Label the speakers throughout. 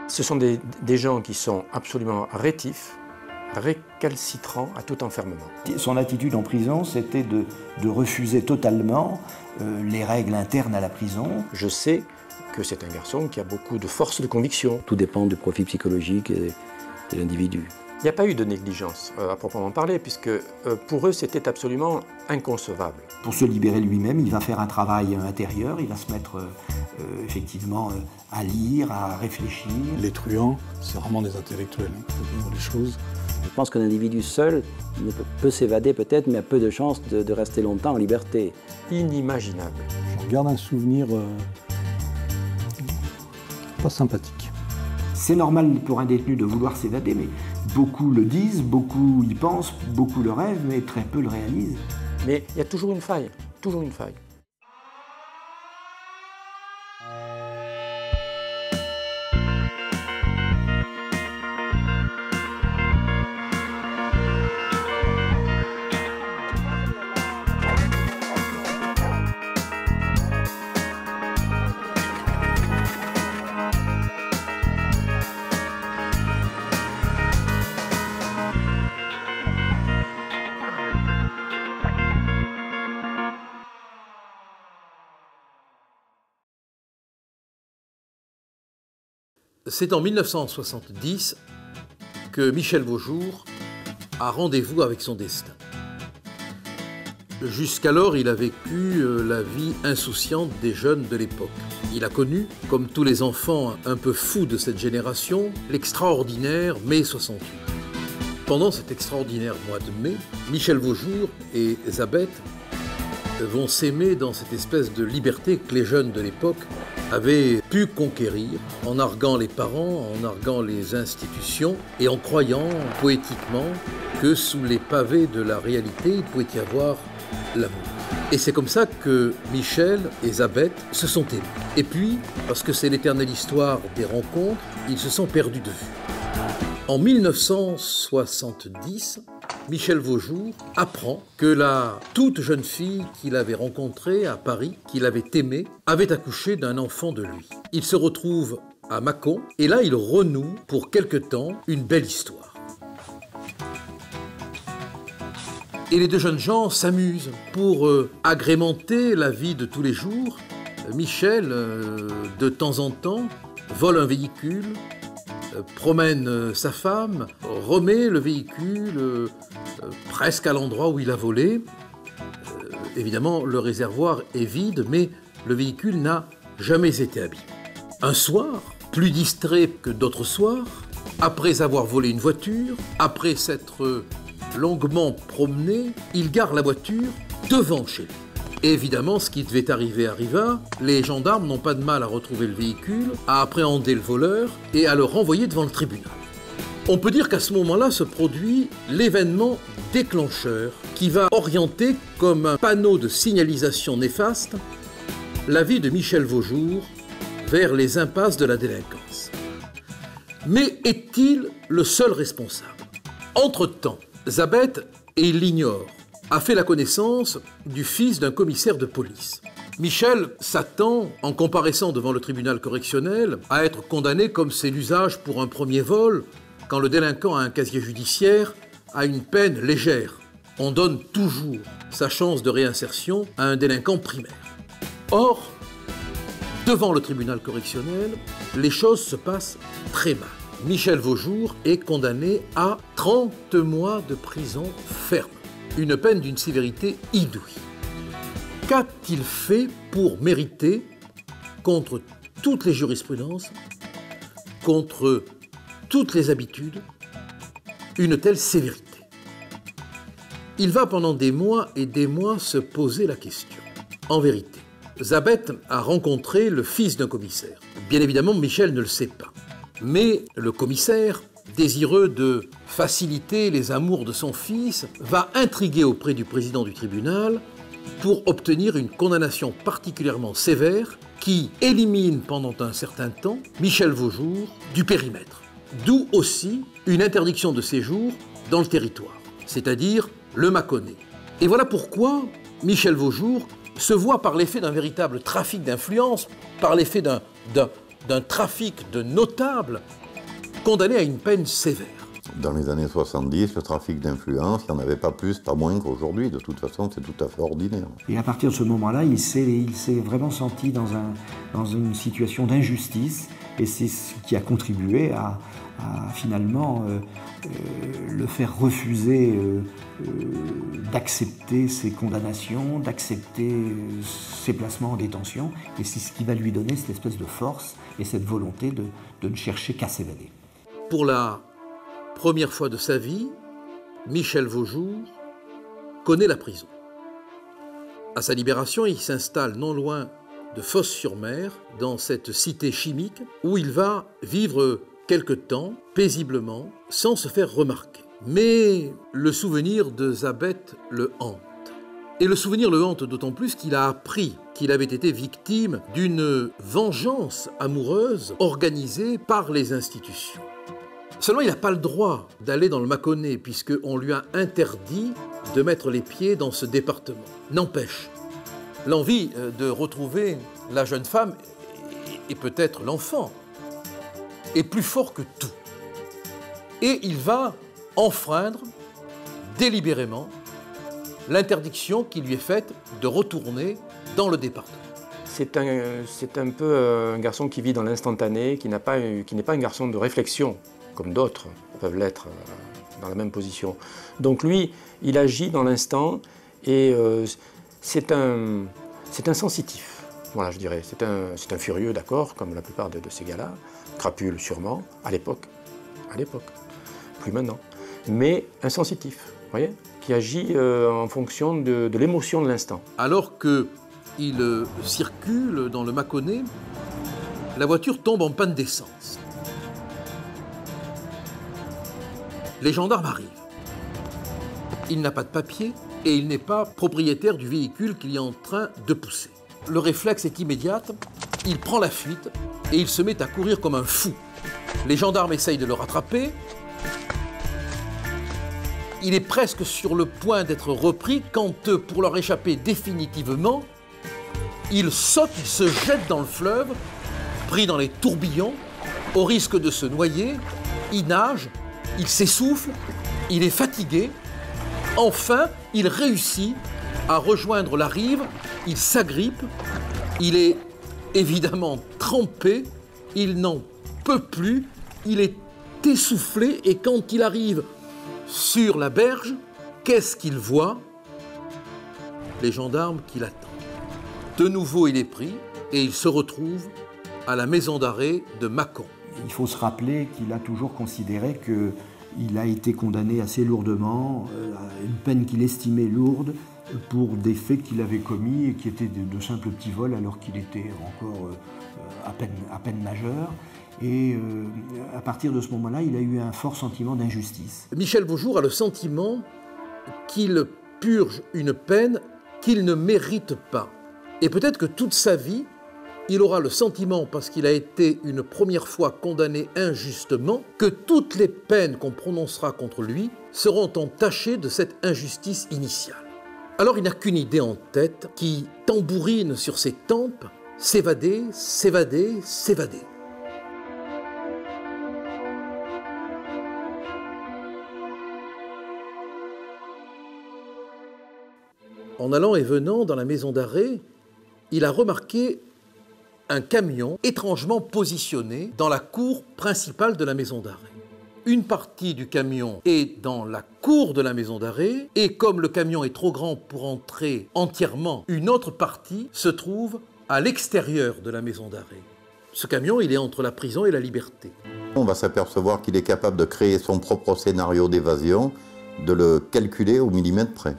Speaker 1: Ce sont des gens qui sont absolument rétifs, récalcitrants à tout enfermement.
Speaker 2: Son attitude en prison, c'était de refuser totalement les règles internes à la prison.
Speaker 1: Je sais que c'est un garçon qui a beaucoup de force de conviction.
Speaker 3: Tout dépend du profil psychologique de l'individu.
Speaker 1: Il n'y a pas eu de négligence à proprement parler, puisque pour eux c'était absolument inconcevable.
Speaker 2: Pour se libérer lui-même, il va faire un travail intérieur, il va se mettre effectivement à lire, à réfléchir.
Speaker 4: Les truands, c'est vraiment des intellectuels, il faut dire les choses.
Speaker 3: Je pense qu'un individu seul peut s'évader peut-être, mais a peu de chances de rester longtemps en liberté.
Speaker 1: Inimaginable.
Speaker 4: Je garde un souvenir pas sympathique.
Speaker 2: C'est normal pour un détenu de vouloir s'évader, mais beaucoup le disent, beaucoup y pensent, beaucoup le rêvent, mais très peu le réalisent.
Speaker 1: Mais il y a toujours une faille, toujours une faille.
Speaker 5: C'est en 1970 que Michel Vaujour a rendez-vous avec son destin. Jusqu'alors, il a vécu la vie insouciante des jeunes de l'époque. Il a connu, comme tous les enfants un peu fous de cette génération, l'extraordinaire mai 68. Pendant cet extraordinaire mois de mai, Michel Vaujour et Zabeth vont s'aimer dans cette espèce de liberté que les jeunes de l'époque avaient pu conquérir en narguant les parents, en narguant les institutions et en croyant poétiquement que sous les pavés de la réalité, il pouvait y avoir l'amour. Et c'est comme ça que Michel et Zabeth se sont aimés. Et puis, parce que c'est l'éternelle histoire des rencontres, ils se sont perdus de vue. En 1970, Michel Vaujour apprend que la toute jeune fille qu'il avait rencontrée à Paris, qu'il avait aimée, avait accouché d'un enfant de lui. Il se retrouve à Mâcon et là il renoue pour quelque temps une belle histoire. Et les deux jeunes gens s'amusent pour agrémenter la vie de tous les jours. Michel, de temps en temps, vole un véhicule, promène sa femme, remet le véhicule presque à l'endroit où il a volé. Évidemment, le réservoir est vide, mais le véhicule n'a jamais été abîmé. Un soir, plus distrait que d'autres soirs, après avoir volé une voiture, après s'être longuement promené, il gare la voiture devant chez lui. Et évidemment, ce qui devait arriver arriva. Les gendarmes n'ont pas de mal à retrouver le véhicule, à appréhender le voleur et à le renvoyer devant le tribunal. On peut dire qu'à ce moment-là se produit l'événement déclencheur qui va orienter comme un panneau de signalisation néfaste la vie de Michel Vaujour vers les impasses de la délinquance. Mais est-il le seul responsable? Entre-temps, Zabeth, et il l'ignore, a fait la connaissance du fils d'un commissaire de police. Michel s'attend, en comparaissant devant le tribunal correctionnel, à être condamné comme c'est l'usage pour un premier vol, quand le délinquant a un casier judiciaire, à une peine légère. On donne toujours sa chance de réinsertion à un délinquant primaire. Or, devant le tribunal correctionnel, les choses se passent très mal. Michel Vaujour est condamné à 30 mois de prison ferme. Une peine d'une sévérité inouïe. Qu'a-t-il fait pour mériter, contre toutes les jurisprudences, contre toutes les habitudes, une telle sévérité? Il va pendant des mois et des mois se poser la question. En vérité, Zabeth a rencontré le fils d'un commissaire. Bien évidemment, Michel ne le sait pas. Mais le commissaire, désireux de faciliter les amours de son fils, va intriguer auprès du président du tribunal pour obtenir une condamnation particulièrement sévère qui élimine pendant un certain temps Michel Vaujour du périmètre. D'où aussi une interdiction de séjour dans le territoire, c'est-à-dire le Mâconnais. Et voilà pourquoi Michel Vaujour se voit par l'effet d'un véritable trafic d'influence, par l'effet d'un trafic de notables, condamné à une peine sévère.
Speaker 6: Dans les années 70, le trafic d'influence, il n'y en avait pas plus, pas moins qu'aujourd'hui. De toute façon, c'est tout à fait ordinaire.
Speaker 2: Et à partir de ce moment-là, il s'est vraiment senti dans une situation d'injustice, et c'est ce qui a contribué à finalement le faire refuser d'accepter ses condamnations, d'accepter ses placements en détention, et c'est ce qui va lui donner cette espèce de force et cette volonté de ne chercher qu'à s'évader.
Speaker 5: Pour la première fois de sa vie, Michel Vaujour connaît la prison. À sa libération, il s'installe non loin de Fos-sur-Mer, dans cette cité chimique, où il va vivre quelque temps, paisiblement, sans se faire remarquer. Mais le souvenir de Zabeth le hante. Et le souvenir le hante d'autant plus qu'il a appris qu'il avait été victime d'une vengeance amoureuse organisée par les institutions. Seulement, il n'a pas le droit d'aller dans le Mâconnais, puisqu'on lui a interdit de mettre les pieds dans ce département. N'empêche, l'envie de retrouver la jeune femme, et peut-être l'enfant, est plus fort que tout. Et il va enfreindre délibérément l'interdiction qui lui est faite de retourner dans le département.
Speaker 1: C'est un peu un garçon qui vit dans l'instantané, qui n'est pas un garçon de réflexion, comme d'autres peuvent l'être dans la même position. Donc lui, il agit dans l'instant et c'est un sensitif, voilà, je dirais. C'est un furieux, d'accord, comme la plupart de ces gars-là, crapule sûrement, à l'époque, plus maintenant, mais un sensitif, vous voyez, qui agit en fonction de l'émotion de l'instant.
Speaker 5: Alors qu'il circule dans le Mâconnais, la voiture tombe en panne d'essence. Les gendarmes arrivent. Il n'a pas de papier et il n'est pas propriétaire du véhicule qu'il est en train de pousser. Le réflexe est immédiat, il prend la fuite et il se met à courir comme un fou. Les gendarmes essayent de le rattraper. Il est presque sur le point d'être repris quand, pour leur échapper définitivement, il saute, il se jette dans le fleuve, pris dans les tourbillons, au risque de se noyer. Il nage, il s'essouffle, il est fatigué. Enfin, il réussit à rejoindre la rive, il s'agrippe, il est évidemment trempé, il n'en peut plus, il est essoufflé et quand il arrive sur la berge, qu'est-ce qu'il voit? Les gendarmes qui l'attendent. De nouveau, il est pris et il se retrouve à la maison d'arrêt de Mâcon.
Speaker 2: Il faut se rappeler qu'il a toujours considéré qu'il a été condamné assez lourdement, à une peine qu'il estimait lourde, pour des faits qu'il avait commis et qui étaient de simples petits vols alors qu'il était encore à peine majeur. Et à partir de ce moment-là, il a eu un fort sentiment d'injustice.
Speaker 5: Michel Vaujour a le sentiment qu'il purge une peine qu'il ne mérite pas. Et peut-être que toute sa vie, il aura le sentiment, parce qu'il a été une première fois condamné injustement, que toutes les peines qu'on prononcera contre lui seront entachées de cette injustice initiale. Alors il n'a qu'une idée en tête qui tambourine sur ses tempes, s'évader, s'évader, s'évader. En allant et venant dans la maison d'arrêt, il a remarqué un camion étrangement positionné dans la cour principale de la maison d'arrêt. Une partie du camion est dans la cour de la maison d'arrêt et comme le camion est trop grand pour entrer entièrement, une autre partie se trouve à l'extérieur de la maison d'arrêt. Ce camion, il est entre la prison et la liberté.
Speaker 6: On va s'apercevoir qu'il est capable de créer son propre scénario d'évasion, de le calculer au millimètre près.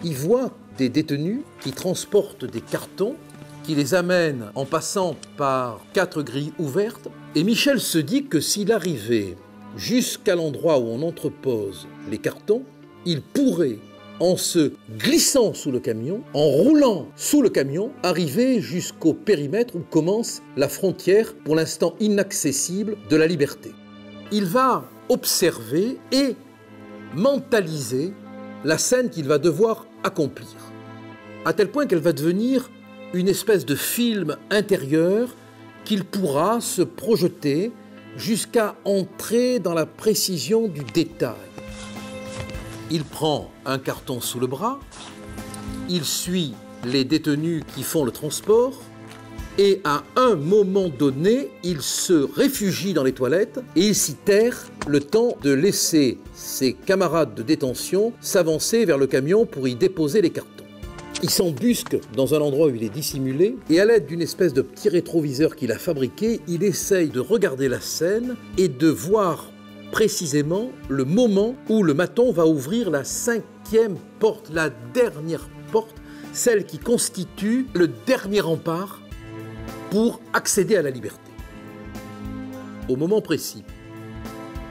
Speaker 5: Il voit des détenus qui transportent des cartons, qui les amènent en passant par 4 grilles ouvertes. Et Michel se dit que s'il arrivait jusqu'à l'endroit où on entrepose les cartons, il pourrait, en se glissant sous le camion, en roulant sous le camion, arriver jusqu'au périmètre où commence la frontière, pour l'instant inaccessible, de la liberté. Il va observer et mentaliser la scène qu'il va devoir accomplir, à tel point qu'elle va devenir une espèce de film intérieur qu'il pourra se projeter jusqu'à entrer dans la précision du détail. Il prend un carton sous le bras, il suit les détenus qui font le transport, et à un moment donné, il se réfugie dans les toilettes et il s'y terre le temps de laisser ses camarades de détention s'avancer vers le camion pour y déposer les cartons. Il s'embusque dans un endroit où il est dissimulé et à l'aide d'une espèce de petit rétroviseur qu'il a fabriqué, il essaye de regarder la scène et de voir précisément le moment où le maton va ouvrir la 5e porte, la dernière porte, celle qui constitue le dernier rempart pour accéder à la liberté. Au moment précis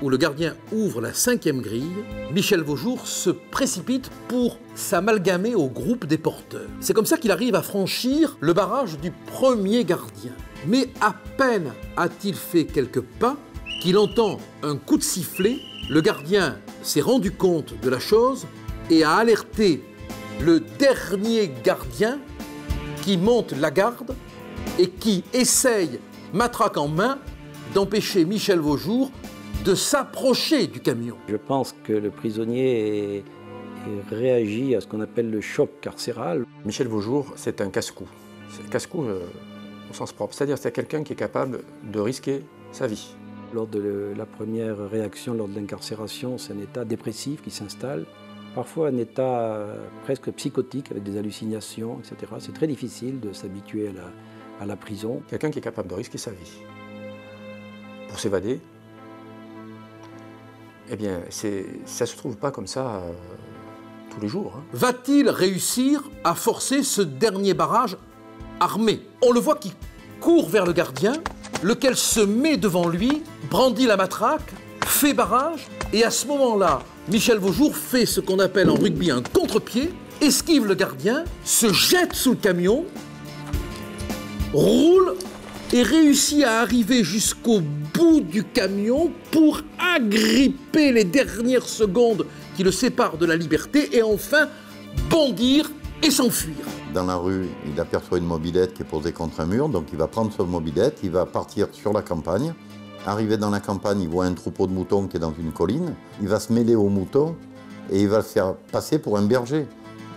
Speaker 5: où le gardien ouvre la 5e grille, Michel Vaujour se précipite pour s'amalgamer au groupe des porteurs. C'est comme ça qu'il arrive à franchir le barrage du premier gardien. Mais à peine a-t-il fait quelques pas qu'il entend un coup de sifflet. Le gardien s'est rendu compte de la chose et a alerté le dernier gardien qui monte la garde et qui essaye, matraque en main, d'empêcher Michel Vaujour de s'approcher du camion.
Speaker 3: Je pense que le prisonnier réagit à ce qu'on appelle le choc carcéral.
Speaker 1: Michel Vaujour, c'est un casse-cou. C'est un casse-cou au sens propre. C'est-à-dire c'est quelqu'un qui est capable de risquer sa vie.
Speaker 3: Lors de la première réaction, lors de l'incarcération, c'est un état dépressif qui s'installe. Parfois un état presque psychotique avec des hallucinations, etc. C'est très difficile de s'habituer à la prison.
Speaker 1: Quelqu'un qui est capable de risquer sa vie pour s'évader, eh bien, ça ne se trouve pas comme ça tous les jours. Hein.
Speaker 5: Va-t-il réussir à forcer ce dernier barrage armé? On le voit qui court vers le gardien, lequel se met devant lui, brandit la matraque, fait barrage, et à ce moment-là, Michel Vaujour fait ce qu'on appelle en rugby un contre-pied, esquive le gardien, se jette sous le camion, roule et réussit à arriver jusqu'au bout du camion pour agripper les dernières secondes qui le séparent de la liberté et enfin bondir et s'enfuir.
Speaker 6: Dans la rue, il aperçoit une mobilette qui est posée contre un mur, donc il va prendre son mobilette, il va partir sur la campagne. Arrivé dans la campagne, il voit un troupeau de moutons qui est dans une colline. Il va se mêler aux moutons et il va le faire passer pour un berger.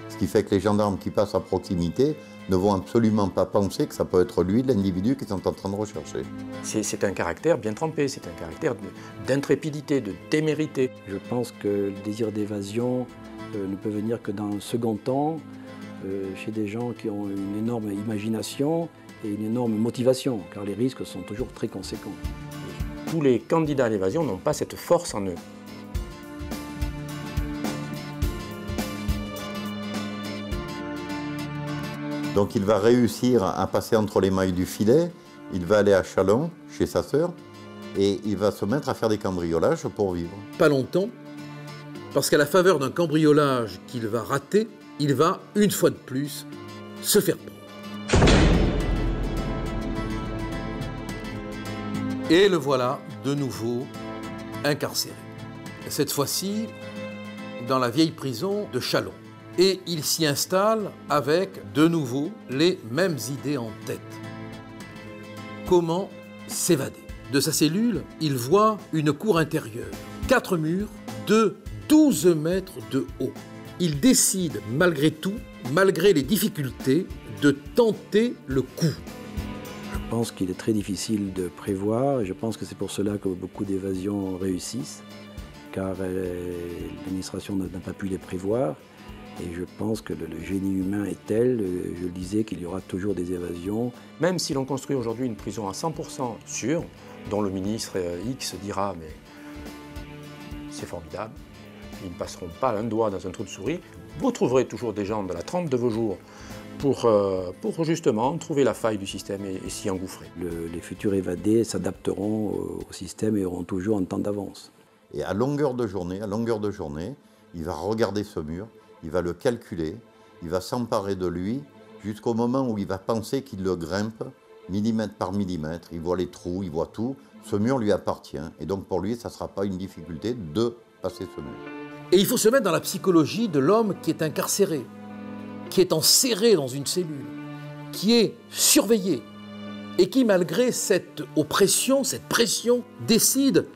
Speaker 6: Ce qui fait que les gendarmes qui passent à proximité ne vont absolument pas penser que ça peut être lui, l'individu qu'ils sont en train de rechercher.
Speaker 1: C'est un caractère bien trempé, c'est un caractère d'intrépidité, de témérité.
Speaker 3: Je pense que le désir d'évasion ne peut venir que dans un second temps, chez des gens qui ont une énorme imagination et une énorme motivation, car les risques sont toujours très conséquents.
Speaker 1: Tous les candidats à l'évasion n'ont pas cette force en eux.
Speaker 6: Donc il va réussir à passer entre les mailles du filet, il va aller à Châlons, chez sa sœur, et il va se mettre à faire des cambriolages pour vivre.
Speaker 5: Pas longtemps, parce qu'à la faveur d'un cambriolage qu'il va rater, il va, une fois de plus, se faire prendre. Et le voilà de nouveau incarcéré. Cette fois-ci, dans la vieille prison de Châlons. Et il s'y installe avec, de nouveau, les mêmes idées en tête. Comment s'évader? De sa cellule, il voit une cour intérieure, 4 murs de 12 mètres de haut. Il décide, malgré tout, malgré les difficultés, de tenter le coup.
Speaker 3: Je pense qu'il est très difficile de prévoir et je pense que c'est pour cela que beaucoup d'évasions réussissent, car l'administration n'a pas pu les prévoir. Et je pense que le génie humain est tel, je le disais, qu'il y aura toujours des évasions.
Speaker 1: Même si l'on construit aujourd'hui une prison à 100% sûre, dont le ministre X dira « mais c'est formidable, ils ne passeront pas un doigt dans un trou de souris », vous trouverez toujours des gens de la trempe de vos jours pour justement trouver la faille du système et s'y engouffrer.
Speaker 3: Les futurs évadés s'adapteront au système et auront toujours un temps d'avance.
Speaker 6: Et à longueur de journée, il va regarder ce mur, il va le calculer, il va s'emparer de lui jusqu'au moment où il va penser qu'il le grimpe millimètre par millimètre. Il voit les trous, il voit tout. Ce mur lui appartient et donc pour lui, ça ne sera pas une difficulté de passer ce mur.
Speaker 5: Et il faut se mettre dans la psychologie de l'homme qui est incarcéré, qui est enserré dans une cellule, qui est surveillé, et qui, malgré cette oppression, cette pression, décide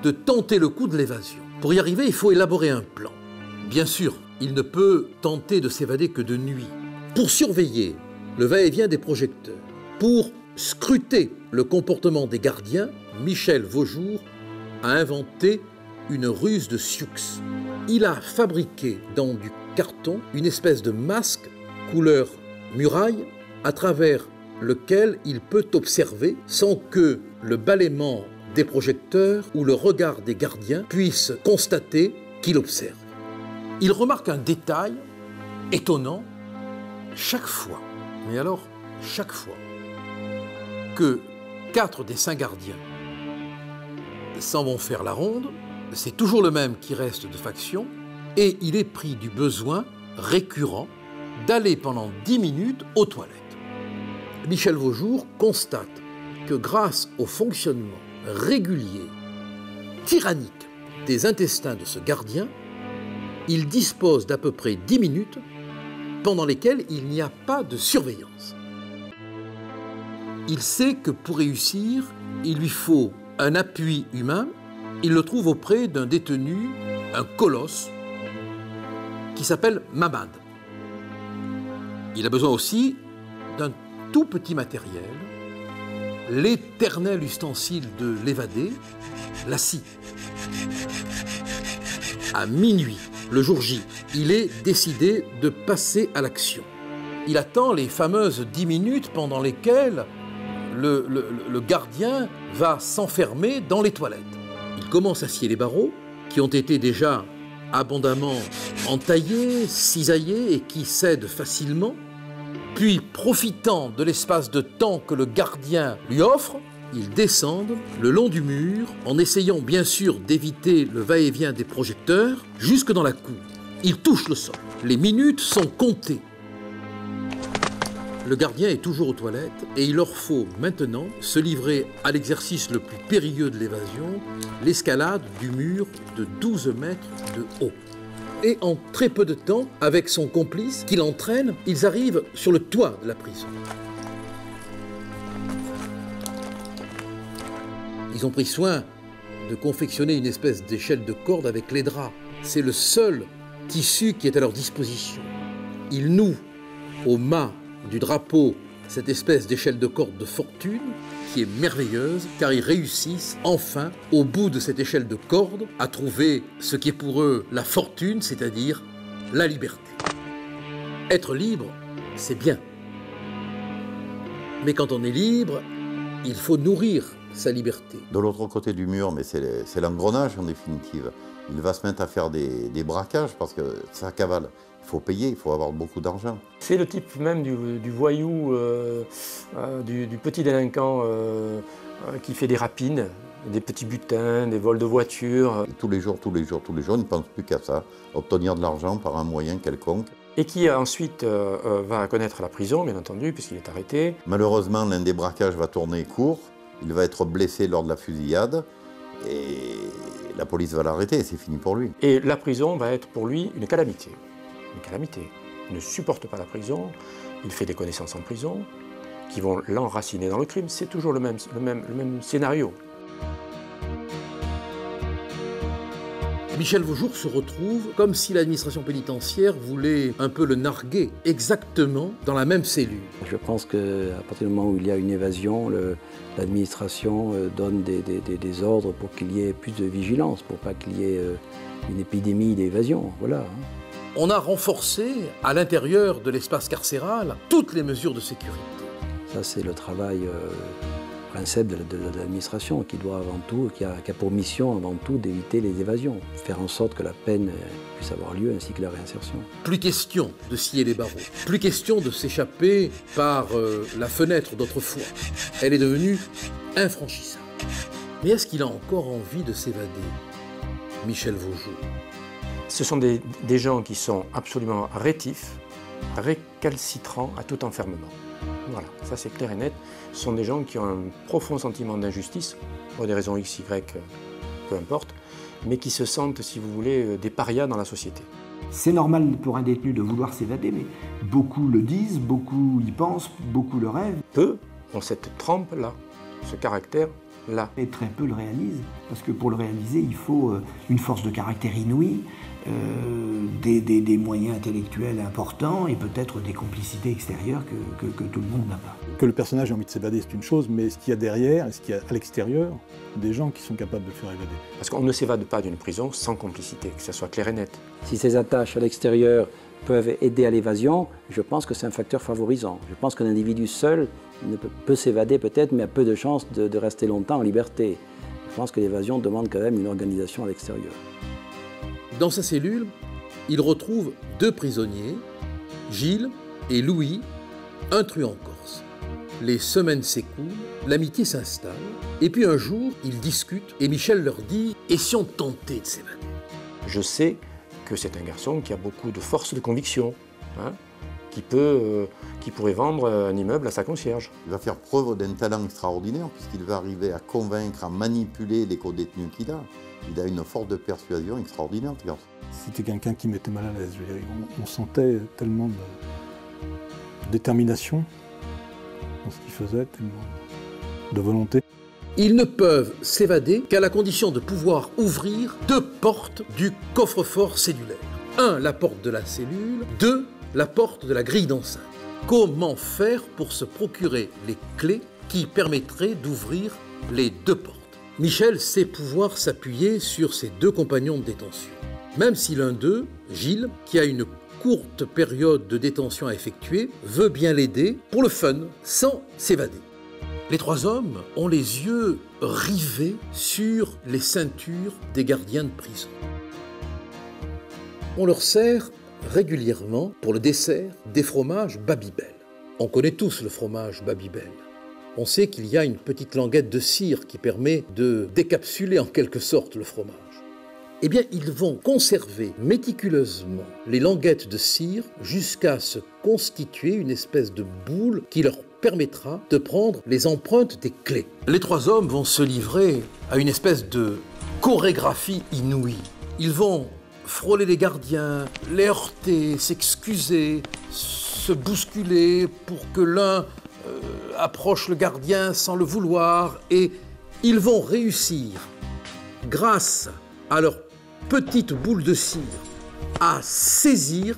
Speaker 5: de tenter le coup de l'évasion. Pour y arriver, il faut élaborer un plan. Bien sûr, il ne peut tenter de s'évader que de nuit. Pour surveiller le va-et-vient des projecteurs, pour scruter le comportement des gardiens, Michel Vaujour a inventé une ruse de Sioux. Il a fabriqué dans du carton une espèce de masque couleur muraille à travers lequel il peut observer sans que le bâillement des projecteurs ou le regard des gardiens puisse constater qu'il observe. Il remarque un détail étonnant chaque fois, mais alors chaque fois, que 4 des 5 gardiens s'en vont faire la ronde, c'est toujours le même qui reste de faction, et il est pris du besoin récurrent d'aller pendant 10 minutes aux toilettes. Michel Vaujour constate que grâce au fonctionnement régulier, tyrannique des intestins de ce gardien, il dispose d'à peu près 10 minutes pendant lesquelles il n'y a pas de surveillance. Il sait que pour réussir, il lui faut un appui humain. Il le trouve auprès d'un détenu, un colosse, qui s'appelle Mamad. Il a besoin aussi d'un tout petit matériel, l'éternel ustensile de l'évadé, la scie. À minuit, le jour J, il est décidé de passer à l'action. Il attend les fameuses 10 minutes pendant lesquelles le gardien va s'enfermer dans les toilettes. Il commence à scier les barreaux, qui ont été déjà abondamment entaillés, cisaillés et qui cèdent facilement. Puis, profitant de l'espace de temps que le gardien lui offre, ils descendent le long du mur, en essayant bien sûr d'éviter le va-et-vient des projecteurs, jusque dans la cour. Ils touchent le sol. Les minutes sont comptées. Le gardien est toujours aux toilettes et il leur faut maintenant se livrer à l'exercice le plus périlleux de l'évasion, l'escalade du mur de 12 mètres de haut. Et en très peu de temps, avec son complice qui l'entraîne, ils arrivent sur le toit de la prison. Ils ont pris soin de confectionner une espèce d'échelle de corde avec les draps. C'est le seul tissu qui est à leur disposition. Ils nouent au mât du drapeau cette espèce d'échelle de corde de fortune qui est merveilleuse car ils réussissent enfin, au bout de cette échelle de corde, à trouver ce qui est pour eux la fortune, c'est-à-dire la liberté. Être libre, c'est bien. Mais quand on est libre, il faut nourrir sa liberté.
Speaker 6: De l'autre côté du mur, mais c'est l'engrenage en définitive. Il va se mettre à faire des braquages parce que ça cavale. Il faut payer, il faut avoir beaucoup d'argent. C'est
Speaker 1: le type même du voyou, du petit délinquant qui fait des rapines, des petits butins, des vols de voitures.
Speaker 6: Et tous les jours, il ne pense plus qu'à ça, obtenir de l'argent par un moyen quelconque.
Speaker 1: Et qui ensuite va connaître la prison, bien entendu, puisqu'il est arrêté.
Speaker 6: Malheureusement, l'un des braquages va tourner court. Il va être blessé lors de la fusillade. Et la police va l'arrêter, c'est fini pour lui.
Speaker 1: Et la prison va être pour lui une calamité. Une calamité. Il ne supporte pas la prison, il fait des connaissances en prison qui vont l'enraciner dans le crime. C'est toujours le même scénario.
Speaker 5: Michel Vaujour se retrouve comme si l'administration pénitentiaire voulait un peu le narguer, exactement dans la même cellule.
Speaker 3: Je pense qu'à partir du moment où il y a une évasion, l'administration donne des ordres pour qu'il y ait plus de vigilance, pour pas qu'il y ait une épidémie d'évasion. Voilà.
Speaker 5: On a renforcé à l'intérieur de l'espace carcéral toutes les mesures de sécurité.
Speaker 3: Ça, c'est le travail principe de l'administration qui doit avant tout, qui a pour mission avant tout d'éviter les évasions, faire en sorte que la peine puisse avoir lieu ainsi que la réinsertion.
Speaker 5: Plus question de scier les barreaux, plus question de s'échapper par la fenêtre d'autrefois. Elle est devenue infranchissable. Mais est-ce qu'il a encore envie de s'évader, Michel Vaujour?
Speaker 1: Ce sont des gens qui sont absolument rétifs, récalcitrants à tout enfermement. Voilà, ça c'est clair et net. Ce sont des gens qui ont un profond sentiment d'injustice, pour des raisons X, Y, peu importe, mais qui se sentent, si vous voulez, des parias dans la société.
Speaker 2: C'est normal pour un détenu de vouloir s'évader, mais beaucoup le disent, beaucoup y pensent, beaucoup le rêvent.
Speaker 1: Peu ont cette trempe-là, ce caractère-là.
Speaker 2: Et très peu le réalisent, parce que pour le réaliser, il faut une force de caractère inouïe, des moyens intellectuels importants et peut-être des complicités extérieures que tout le monde n'a pas.
Speaker 4: Que le personnage ait envie de s'évader, c'est une chose, mais ce qu'il y a derrière, et ce qu'il y a à l'extérieur, des gens qui sont capables de le faire évader.
Speaker 1: Parce qu'on ne s'évade pas d'une prison sans complicité, que ça soit clair et net.
Speaker 3: Si ces attaches à l'extérieur peuvent aider à l'évasion, je pense que c'est un facteur favorisant. Je pense qu'un individu seul peut s'évader peut-être, mais a peu de chances de rester longtemps en liberté. Je pense que l'évasion demande quand même une organisation à l'extérieur.
Speaker 5: Dans sa cellule, il retrouve 2 prisonniers, Gilles et Louis, un truand corse. Les semaines s'écoulent, l'amitié s'installe, et puis un jour, ils discutent, et Michel leur dit « Et si on tentait de s'évader ?»
Speaker 1: Je sais que c'est un garçon qui a beaucoup de force de conviction, hein, qui pourrait vendre un immeuble à sa concierge.
Speaker 6: Il va faire preuve d'un talent extraordinaire puisqu'il va arriver à convaincre, à manipuler les co-détenus qu'il a. Il a une force de persuasion extraordinaire, ce garçon.
Speaker 4: C'était quelqu'un qui mettait mal à l'aise. On sentait tellement de détermination dans ce qu'il faisait, tellement de volonté.
Speaker 5: Ils ne peuvent s'évader qu'à la condition de pouvoir ouvrir 2 portes du coffre-fort cellulaire. 1, la porte de la cellule, 2, la porte de la grille d'enceinte. Comment faire pour se procurer les clés qui permettraient d'ouvrir les 2 portes? Michel sait pouvoir s'appuyer sur ses 2 compagnons de détention. Même si l'un d'eux, Gilles, qui a une courte période de détention à effectuer, veut bien l'aider pour le fun, sans s'évader. Les 3 hommes ont les yeux rivés sur les ceintures des gardiens de prison. On leur sert régulièrement, pour le dessert, des fromages Babybel. On connaît tous le fromage Babybel. On sait qu'il y a une petite languette de cire qui permet de décapsuler en quelque sorte le fromage. Eh bien, ils vont conserver méticuleusement les languettes de cire jusqu'à se constituer une espèce de boule qui leur permettra de prendre les empreintes des clés. Les 3 hommes vont se livrer à une espèce de chorégraphie inouïe. Ils vont frôler les gardiens, les heurter, s'excuser, se bousculer pour que l'un approche le gardien sans le vouloir, et ils vont réussir, grâce à leur petite boule de cire, à saisir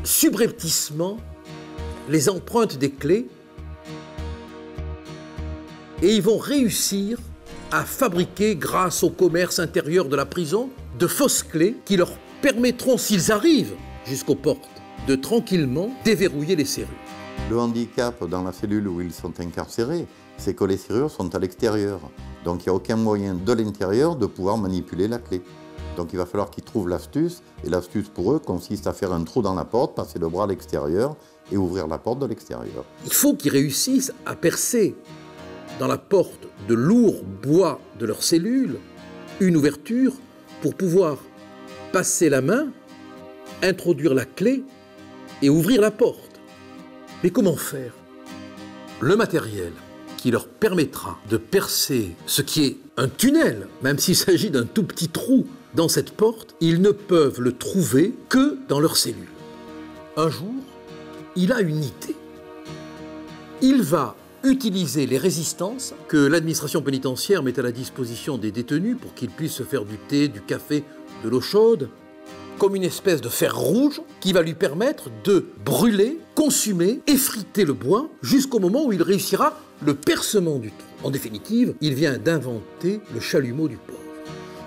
Speaker 5: subrepticement les empreintes des clés, et ils vont réussir à fabriquer, grâce au commerce intérieur de la prison, de fausses clés qui leur permettront, s'ils arrivent jusqu'aux portes, de tranquillement déverrouiller les serrures.
Speaker 6: Le handicap dans la cellule où ils sont incarcérés, c'est que les serrures sont à l'extérieur. Donc il n'y a aucun moyen de l'intérieur de pouvoir manipuler la clé. Donc il va falloir qu'ils trouvent l'astuce, et l'astuce pour eux consiste à faire un trou dans la porte, passer le bras à l'extérieur et ouvrir la porte de l'extérieur.
Speaker 5: Il faut qu'ils réussissent à percer dans la porte de lourds bois de leur cellule une ouverture pour pouvoir passer la main, introduire la clé et ouvrir la porte. Mais comment faire? Le matériel qui leur permettra de percer ce qui est un tunnel, même s'il s'agit d'un tout petit trou dans cette porte, ils ne peuvent le trouver que dans leur cellule. Un jour, il a une idée. Il va utiliser les résistances que l'administration pénitentiaire met à la disposition des détenus pour qu'ils puissent se faire du thé, du café, de l'eau chaude, comme une espèce de fer rouge qui va lui permettre de brûler, consumer, effriter le bois jusqu'au moment où il réussira le percement du trou. En définitive, il vient d'inventer le chalumeau du pauvre.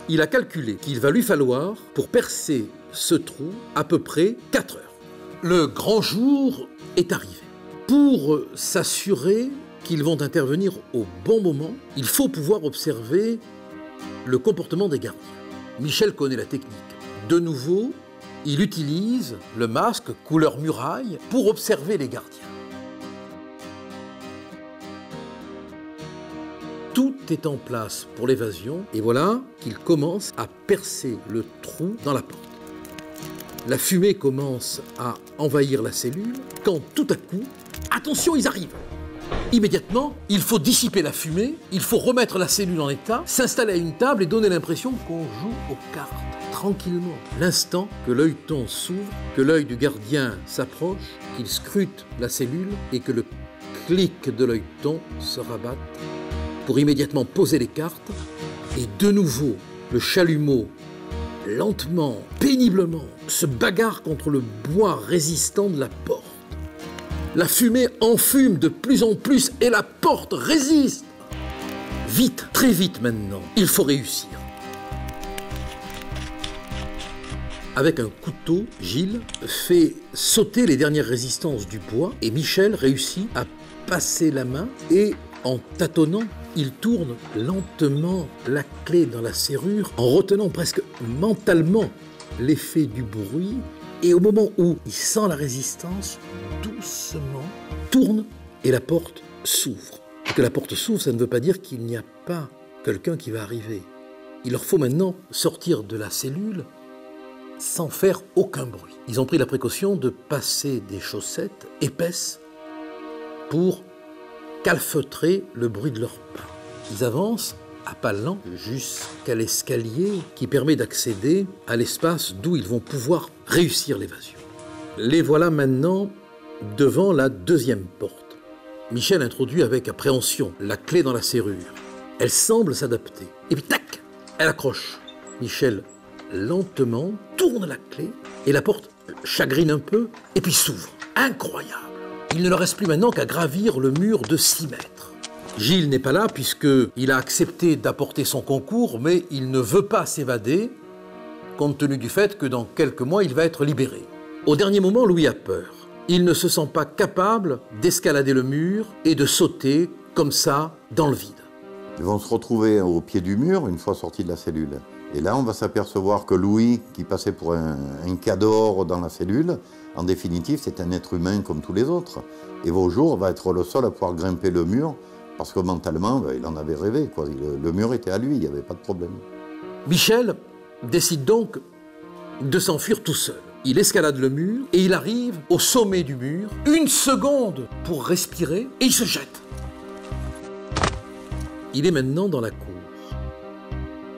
Speaker 5: Il a calculé qu'il va lui falloir, pour percer ce trou, à peu près 4 heures. Le grand jour est arrivé. Pour s'assurer qu'ils vont intervenir au bon moment, il faut pouvoir observer le comportement des gardiens. Michel connaît la technique. De nouveau, il utilise le masque couleur muraille pour observer les gardiens. Tout est en place pour l'évasion, et voilà qu'il commence à percer le trou dans la porte. La fumée commence à envahir la cellule, quand tout à coup, attention, ils arrivent! Immédiatement, il faut dissiper la fumée, il faut remettre la cellule en état, s'installer à une table et donner l'impression qu'on joue aux cartes, tranquillement. L'instant que l'œilleton s'ouvre, que l'œil du gardien s'approche, qu'il scrute la cellule et que le clics de l'œilleton se rabattent pour immédiatement poser les cartes. Et de nouveau, le chalumeau, lentement, péniblement, se bagarre contre le bois résistant de la porte. La fumée enfume de plus en plus et la porte résiste. Vite, très vite maintenant, il faut réussir. Avec un couteau, Gilles fait sauter les dernières résistances du bois et Michel réussit à passer la main et, en tâtonnant, il tourne lentement la clé dans la serrure en retenant presque mentalement l'effet du bruit et au moment où il sent la résistance, doucement tourne et la porte s'ouvre. Et que la porte s'ouvre, ça ne veut pas dire qu'il n'y a pas quelqu'un qui va arriver. Il leur faut maintenant sortir de la cellule sans faire aucun bruit. Ils ont pris la précaution de passer des chaussettes épaisses pour calfeutrer le bruit de leurs pas. Ils avancent à pas lents jusqu'à l'escalier qui permet d'accéder à l'espace d'où ils vont pouvoir réussir l'évasion. Les voilà maintenant devant la deuxième porte. Michel introduit avec appréhension la clé dans la serrure. Elle semble s'adapter. Et puis tac, elle accroche. Michel lentement tourne la clé et la porte chagrine un peu et puis s'ouvre. Incroyable! Il ne leur reste plus maintenant qu'à gravir le mur de 6 mètres. Gilles n'est pas là puisqu'il a accepté d'apporter son concours, mais il ne veut pas s'évader compte tenu du fait que dans quelques mois, il va être libéré. Au dernier moment, Louis a peur. Il ne se sent pas capable d'escalader le mur et de sauter comme ça dans le vide.
Speaker 6: Ils vont se retrouver au pied du mur une fois sortis de la cellule. Et là, on va s'apercevoir que Louis, qui passait pour un cador dans la cellule, en définitive, c'est un être humain comme tous les autres. Et Vaujour va être le seul à pouvoir grimper le mur, parce que mentalement, il en avait rêvé, quoi. Le mur était à lui, il n'y avait pas de problème.
Speaker 5: Michel décide donc de s'enfuir tout seul. Il escalade le mur et il arrive au sommet du mur, 1 seconde pour respirer, et il se jette. Il est maintenant dans la cour.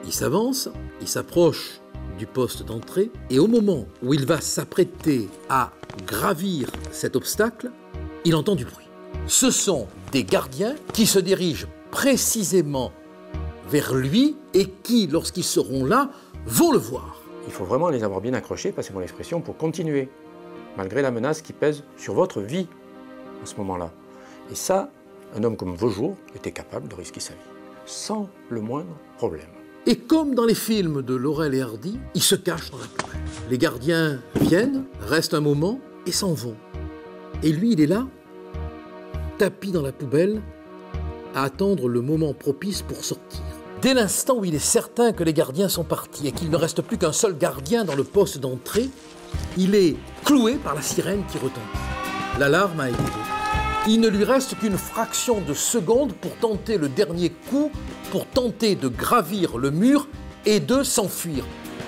Speaker 5: Il s'avance, il s'approche du poste d'entrée et au moment où il va s'apprêter à gravir cet obstacle, il entend du bruit. Ce sont des gardiens qui se dirigent précisément vers lui et qui, lorsqu'ils seront là, vont le voir.
Speaker 1: Il faut vraiment les avoir bien accrochés, passez mon expression, pour continuer, malgré la menace qui pèse sur votre vie à ce moment-là. Et ça, un homme comme Vaujour était capable de risquer sa vie, sans le moindre problème.
Speaker 5: Et comme dans les films de Laurel et Hardy, il se cache dans la poubelle. Les gardiens viennent, restent un moment et s'en vont. Et lui, il est là, tapi dans la poubelle, à attendre le moment propice pour sortir. Dès l'instant où il est certain que les gardiens sont partis et qu'il ne reste plus qu'un seul gardien dans le poste d'entrée, il est cloué par la sirène qui retentit. L'alarme a été donnée. Il ne lui reste qu'une fraction de seconde pour tenter le dernier coup, pour tenter de gravir le mur et de s'enfuir.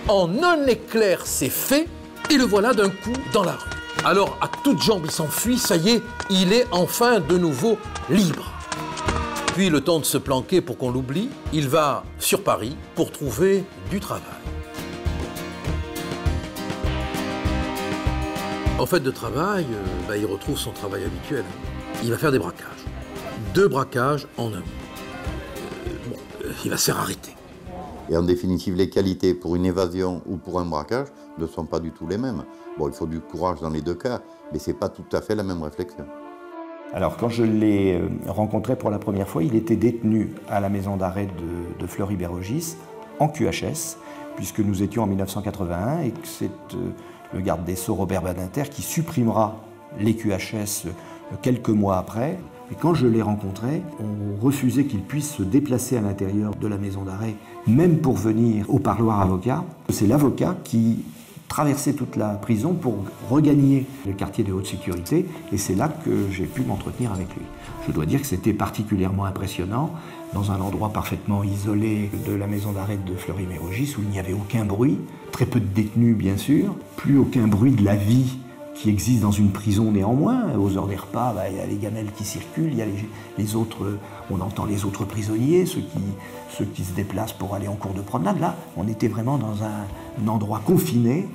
Speaker 5: En un éclair, c'est fait, et le voilà d'un coup dans la rue. Alors, à toutes jambes, il s'enfuit, ça y est, il est enfin de nouveau libre. Puis, le temps de se planquer pour qu'on l'oublie, il va sur Paris pour trouver du travail. En fait de travail, il retrouve son travail habituel. Il va faire des braquages. 2 braquages en un mois. Il va se faire arrêter.
Speaker 6: Et en définitive, les qualités pour une évasion ou pour un braquage ne sont pas du tout les mêmes. Bon, il faut du courage dans les 2 cas, mais ce n'est pas tout à fait la même réflexion.
Speaker 2: Alors, quand je l'ai rencontré pour la première fois, il était détenu à la maison d'arrêt de Fleury-Mérogis, en QHS, puisque nous étions en 1981 et que c'est le garde des Sceaux, Robert Badinter, qui supprimera les QHS quelques mois après. Et quand je l'ai rencontré, on refusait qu'il puisse se déplacer à l'intérieur de la maison d'arrêt, même pour venir au parloir avocat. C'est l'avocat qui traversait toute la prison pour regagner le quartier de haute sécurité, et c'est là que j'ai pu m'entretenir avec lui. Je dois dire que c'était particulièrement impressionnant, dans un endroit parfaitement isolé de la maison d'arrêt de Fleury-Mérogis, où il n'y avait aucun bruit, très peu de détenus bien sûr, plus aucun bruit de la vie qui existe dans une prison néanmoins. Aux heures des repas, il y a les gamelles qui circulent, il y a les autres, on entend les autres prisonniers, ceux qui se déplacent pour aller en cours de promenade. Là, on était vraiment dans un endroit confiné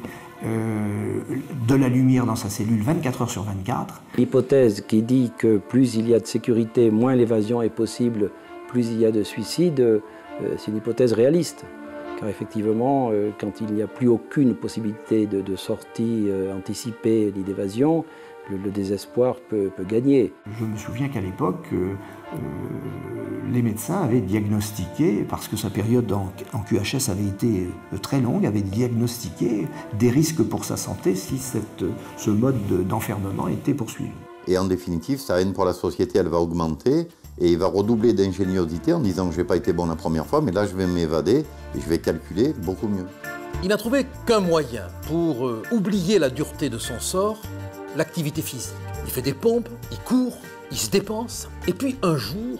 Speaker 2: de la lumière dans sa cellule 24 heures sur 24.
Speaker 3: L'hypothèse qui dit que plus il y a de sécurité, moins l'évasion est possible, plus il y a de suicides, c'est une hypothèse réaliste. Car effectivement, quand il n'y a plus aucune possibilité de sortie anticipée ni d'évasion, le désespoir peut gagner.
Speaker 2: Je me souviens qu'à l'époque, les médecins avaient diagnostiqué, parce que sa période en QHS avait été très longue, avaient diagnostiqué des risques pour sa santé si ce mode d'enfermement était poursuivi.
Speaker 6: Et en définitive, sa haine pour la société, elle va augmenter et il va redoubler d'ingéniosité en disant que je n'ai pas été bon la première fois, mais là je vais m'évader et je vais calculer beaucoup mieux.
Speaker 5: Il n'a trouvé qu'un moyen pour oublier la dureté de son sort, l'activité physique. Il fait des pompes, il court, il se dépense. Et puis un jour,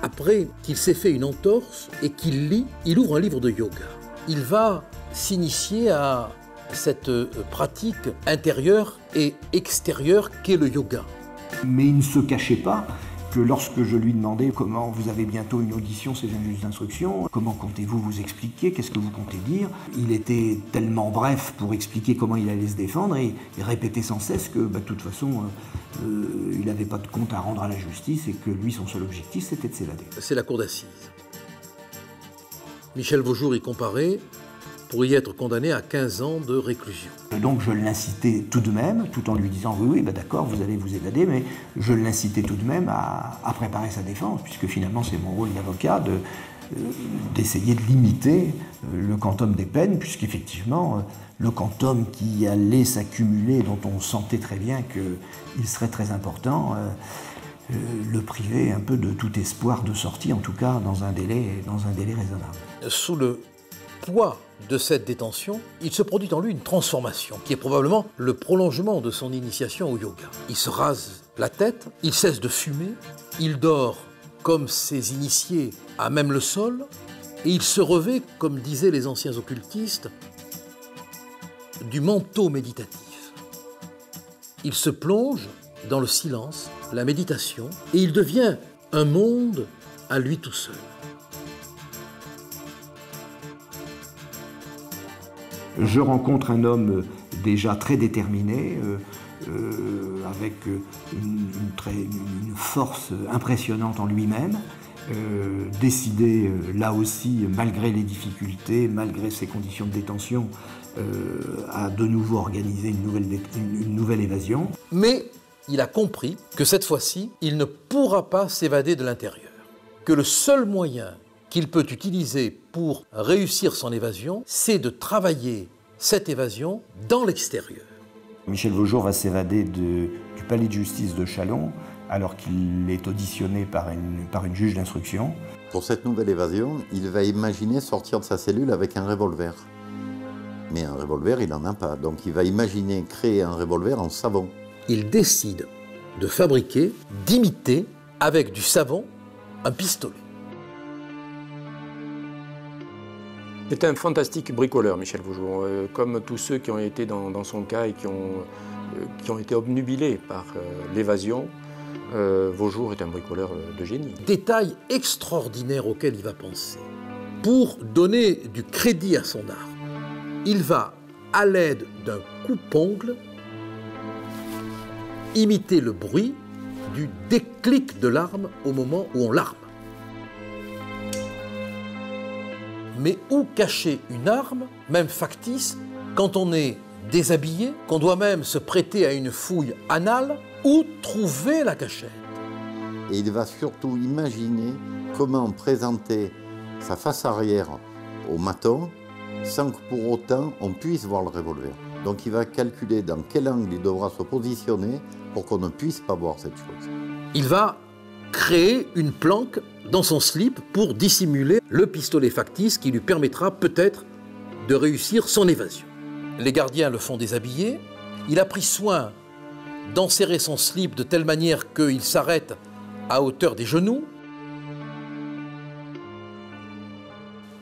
Speaker 5: après qu'il s'est fait une entorse et qu'il lit, il ouvre un livre de yoga. Il va s'initier à cette pratique intérieure et extérieure qu'est le yoga.
Speaker 2: Mais il ne se cachait pas que lorsque je lui demandais comment vous avez bientôt une audition, c'est un juge d'instruction, comment comptez-vous vous expliquer, qu'est-ce que vous comptez dire, il était tellement bref pour expliquer comment il allait se défendre et répétait sans cesse que de toute façon il n'avait pas de compte à rendre à la justice et que lui son seul objectif c'était de s'évader.
Speaker 5: C'est la cour d'assises. Michel Vaujour y comparait pour y être condamné à 15 ans de réclusion.
Speaker 2: Donc je l'incitais tout de même, tout en lui disant oui, d'accord, vous allez vous évader, mais je l'incitais tout de même à préparer sa défense, puisque finalement c'est mon rôle d'avocat d'essayer de limiter le quantum des peines, puisqu'effectivement le quantum qui allait s'accumuler, dont on sentait très bien qu'il serait très important, le privait un peu de tout espoir de sortie, en tout cas dans un délai raisonnable.
Speaker 5: Sous le poids de cette détention, il se produit en lui une transformation qui est probablement le prolongement de son initiation au yoga. Il se rase la tête, il cesse de fumer, il dort comme ses initiés à même le sol et il se revêt, comme disaient les anciens occultistes, du manteau méditatif. Il se plonge dans le silence, la méditation et il devient un monde à lui tout seul.
Speaker 2: Je rencontre un homme déjà très déterminé, avec une force impressionnante en lui-même, décidé là aussi, malgré les difficultés, malgré ses conditions de détention, à de nouveau organiser une nouvelle évasion.
Speaker 5: Mais il a compris que cette fois-ci, il ne pourra pas s'évader de l'intérieur, que le seul moyen qu'il peut utiliser pour réussir son évasion, c'est de travailler cette évasion dans l'extérieur.
Speaker 2: Michel Vaujour va s'évader du palais de justice de Châlons alors qu'il est auditionné par une juge d'instruction.
Speaker 6: Pour cette nouvelle évasion, il va imaginer sortir de sa cellule avec un revolver. Mais un revolver, il n'en a pas. Donc il va imaginer créer un revolver en savon.
Speaker 5: Il décide de fabriquer, d'imiter avec du savon, un pistolet.
Speaker 1: C'est un fantastique bricoleur, Michel Vaujour, comme tous ceux qui ont été dans son cas et qui ont été obnubilés par l'évasion. Vaujour est un bricoleur de génie.
Speaker 5: Détail extraordinaire auquel il va penser. Pour donner du crédit à son art, il va, à l'aide d'un coupe-ongle, imiter le bruit du déclic de l'arme au moment où on l'arme. Mais où cacher une arme, même factice, quand on est déshabillé, qu'on doit même se prêter à une fouille anale, où trouver la cachette?
Speaker 6: Et il va surtout imaginer comment présenter sa face arrière au maton sans que pour autant on puisse voir le revolver. Donc il va calculer dans quel angle il devra se positionner pour qu'on ne puisse pas voir cette chose.
Speaker 5: Il va créer une planque dans son slip pour dissimuler le pistolet factice qui lui permettra peut-être de réussir son évasion. Les gardiens le font déshabiller. Il a pris soin d'enserrer son slip de telle manière qu'il s'arrête à hauteur des genoux.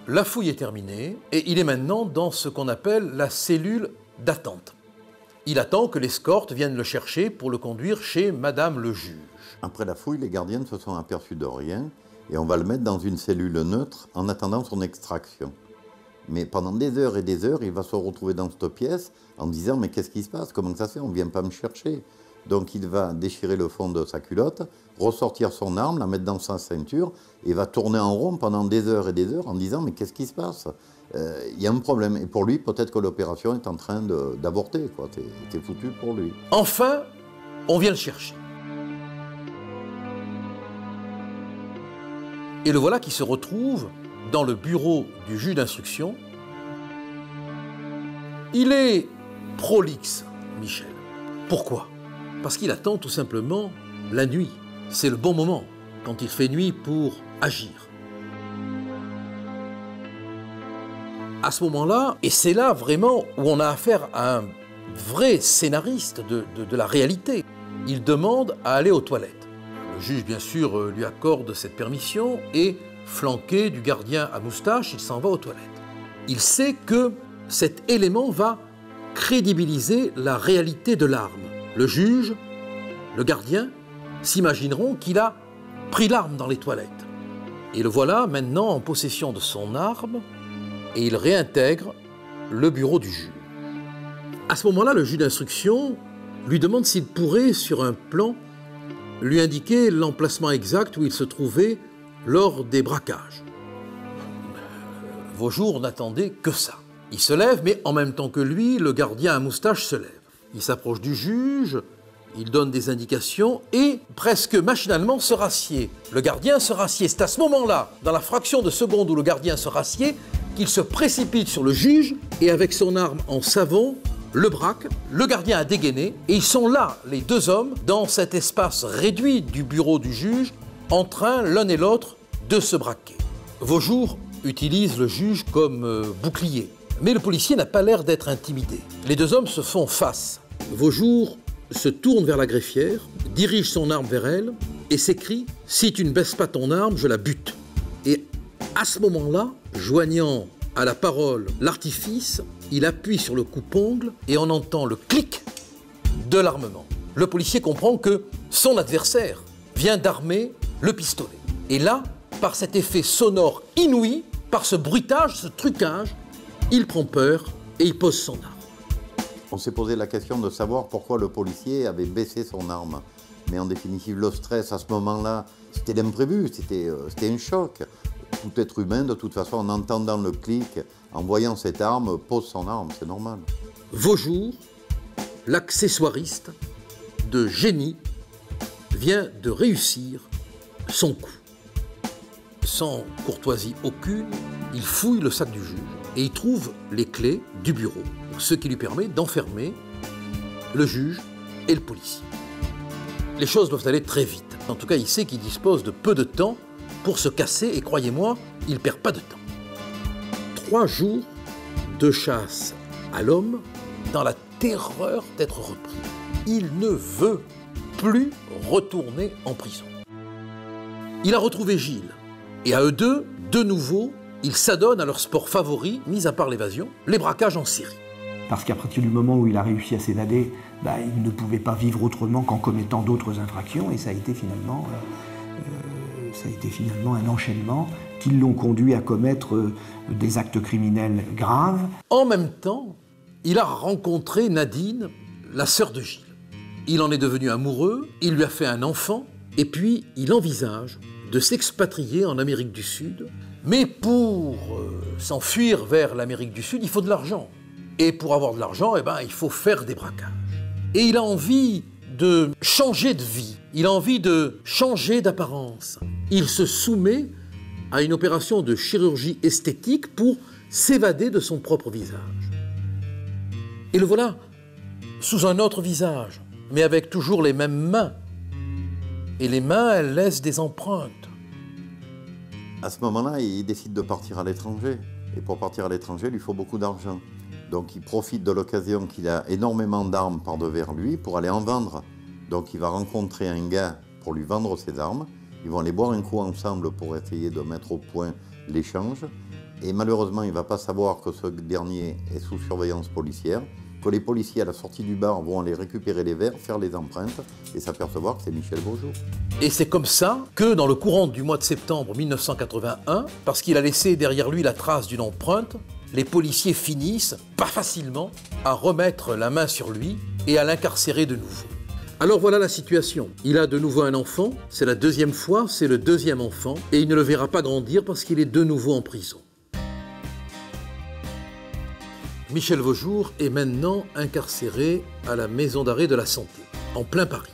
Speaker 5: La fouille est terminée et il est maintenant dans ce qu'on appelle la cellule d'attente. Il attend que l'escorte vienne le chercher pour le conduire chez Madame le juge.
Speaker 6: Après la fouille, les gardiens ne se sont aperçus de rien et on va le mettre dans une cellule neutre en attendant son extraction. Mais pendant des heures et des heures, il va se retrouver dans cette pièce en disant « Mais qu'est-ce qui se passe? Comment ça se fait? On ne vient pas me chercher ?» Donc il va déchirer le fond de sa culotte, ressortir son arme, la mettre dans sa ceinture, et va tourner en rond pendant des heures et des heures en disant « Mais qu'est-ce qui se passe? Il y a un problème. » Et pour lui, peut-être que l'opération est en train d'avorter. C'est foutu pour lui.
Speaker 5: Enfin, on vient le chercher. Et le voilà qui se retrouve dans le bureau du juge d'instruction. Il est prolixe, Michel. Pourquoi? Parce qu'il attend tout simplement la nuit. C'est le bon moment, quand il fait nuit, pour agir. À ce moment-là, et c'est là vraiment où on a affaire à un vrai scénariste de la réalité, il demande à aller aux toilettes. Le juge, bien sûr, lui accorde cette permission et, flanqué du gardien à moustache, il s'en va aux toilettes. Il sait que cet élément va crédibiliser la réalité de l'arme. Le juge, le gardien, s'imagineront qu'il a pris l'arme dans les toilettes. Et le voilà maintenant en possession de son arme et il réintègre le bureau du juge. À ce moment-là, le juge d'instruction lui demande s'il pourrait, sur un plan, lui indiquer l'emplacement exact où il se trouvait lors des braquages. Vaujour n'attendait que ça. Il se lève, mais en même temps que lui, le gardien à moustache se lève. Il s'approche du juge, il donne des indications et, presque machinalement, se rassied. Le gardien se rassied. C'est à ce moment-là, dans la fraction de seconde où le gardien se rassied, qu'il se précipite sur le juge et, avec son arme en savon, le braque. Le gardien a dégainé et ils sont là, les deux hommes, dans cet espace réduit du bureau du juge, en train, l'un et l'autre, de se braquer. Vaujour utilise le juge comme bouclier. Mais le policier n'a pas l'air d'être intimidé. Les deux hommes se font face. Vaujour se tourne vers la greffière, dirige son arme vers elle et s'écrie « Si tu ne baisses pas ton arme, je la bute ». Et à ce moment-là, joignant à la parole l'artifice, il appuie sur le coupe-ongle et on entend le clic de l'armement. Le policier comprend que son adversaire vient d'armer le pistolet. Et là, par cet effet sonore inouï, par ce bruitage, ce trucage, il prend peur et il pose son arme.
Speaker 6: On s'est posé la question de savoir pourquoi le policier avait baissé son arme. Mais en définitive, le stress à ce moment-là, c'était l'imprévu, c'était un choc. Tout être humain, de toute façon, en entendant le clic, en voyant cette arme, pose son arme, c'est normal.
Speaker 5: Vaujour, l'accessoiriste de génie, vient de réussir son coup. Sans courtoisie aucune, il fouille le sac du juge et il trouve les clés du bureau, ce qui lui permet d'enfermer le juge et le policier. Les choses doivent aller très vite. En tout cas, il sait qu'il dispose de peu de temps pour se casser et croyez-moi, il ne perd pas de temps. 3 jours de chasse à l'homme dans la terreur d'être repris. Il ne veut plus retourner en prison. Il a retrouvé Gilles et à eux deux, de nouveau, ils s'adonnent à leur sport favori, mis à part l'évasion, les braquages en série.
Speaker 2: Parce qu'à partir du moment où il a réussi à s'évader, il ne pouvait pas vivre autrement qu'en commettant d'autres infractions, et ça a été finalement un enchaînement qui l'ont conduit à commettre des actes criminels graves.
Speaker 5: En même temps, il a rencontré Nadine, la sœur de Gilles. Il en est devenu amoureux, il lui a fait un enfant, et puis il envisage de s'expatrier en Amérique du Sud. Mais pour s'enfuir vers l'Amérique du Sud, il faut de l'argent. Et pour avoir de l'argent, il faut faire des braquages. Et il a envie de changer de vie, il a envie de changer d'apparence. Il se soumet à une opération de chirurgie esthétique pour s'évader de son propre visage. Et le voilà sous un autre visage, mais avec toujours les mêmes mains. Et les mains, elles laissent des empreintes.
Speaker 6: À ce moment-là, il décide de partir à l'étranger. Et pour partir à l'étranger, il lui faut beaucoup d'argent. Donc il profite de l'occasion qu'il a énormément d'armes par devers lui pour aller en vendre. Donc il va rencontrer un gars pour lui vendre ses armes. Ils vont aller boire un coup ensemble pour essayer de mettre au point l'échange. Et malheureusement, il ne va pas savoir que ce dernier est sous surveillance policière, que les policiers à la sortie du bar vont aller récupérer les verres, faire les empreintes et s'apercevoir que c'est Michel Vaujour.
Speaker 5: Et c'est comme ça que dans le courant du mois de septembre 1981, parce qu'il a laissé derrière lui la trace d'une empreinte, les policiers finissent, pas facilement, à remettre la main sur lui et à l'incarcérer de nouveau. Alors voilà la situation. Il a de nouveau un enfant, c'est la deuxième fois, c'est le deuxième enfant, et il ne le verra pas grandir parce qu'il est de nouveau en prison. Michel Vaujour est maintenant incarcéré à la maison d'arrêt de la Santé, en plein Paris.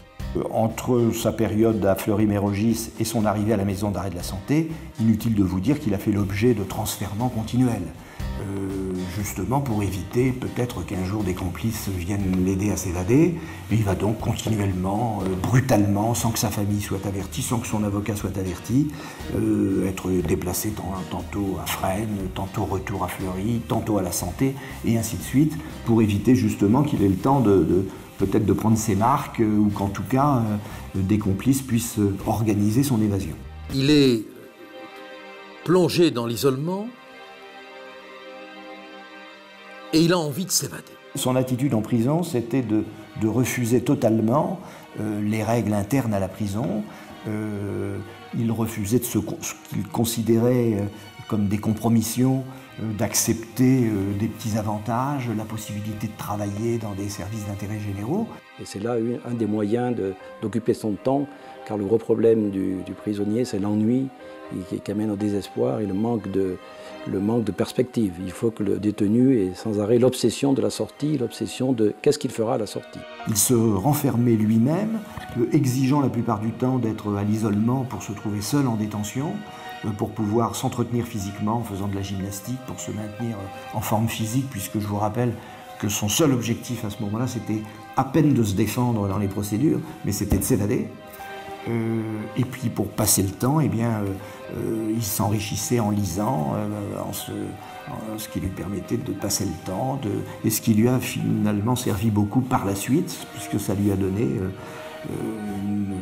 Speaker 2: Entre sa période à Fleury-Mérogis et son arrivée à la maison d'arrêt de la Santé, inutile de vous dire qu'il a fait l'objet de transfèrements continuels. Justement pour éviter peut-être qu'un jour des complices viennent l'aider à s'évader. Et il va donc continuellement, brutalement, sans que sa famille soit avertie, sans que son avocat soit averti, être déplacé tantôt à Fresnes, tantôt retour à Fleury, tantôt à la Santé, et ainsi de suite, pour éviter justement qu'il ait le temps peut-être de prendre ses marques, ou qu'en tout cas, des complices puissent organiser son évasion.
Speaker 5: Il est plongé dans l'isolement, et il a envie de s'évader.
Speaker 2: Son attitude en prison, c'était de refuser totalement les règles internes à la prison. Il refusait ce qu'il considérait comme des compromissions, d'accepter des petits avantages, la possibilité de travailler dans des services d'intérêt généraux.
Speaker 3: Et c'est là un des moyens d'occuper son temps, car le gros problème du prisonnier, c'est l'ennui qui amène au désespoir et le manque de perspective. Il faut que le détenu ait sans arrêt l'obsession de la sortie, l'obsession de qu'est-ce qu'il fera à la sortie.
Speaker 2: Il se renfermait lui-même, exigeant la plupart du temps d'être à l'isolement pour se trouver seul en détention, pour pouvoir s'entretenir physiquement en faisant de la gymnastique, pour se maintenir en forme physique, puisque je vous rappelle que son seul objectif à ce moment-là, c'était à peine de se défendre dans les procédures, mais c'était de s'évader. Et puis pour passer le temps, eh bien, il s'enrichissait en lisant, ce qui lui permettait de passer le temps, et ce qui lui a finalement servi beaucoup par la suite, puisque ça lui a donné une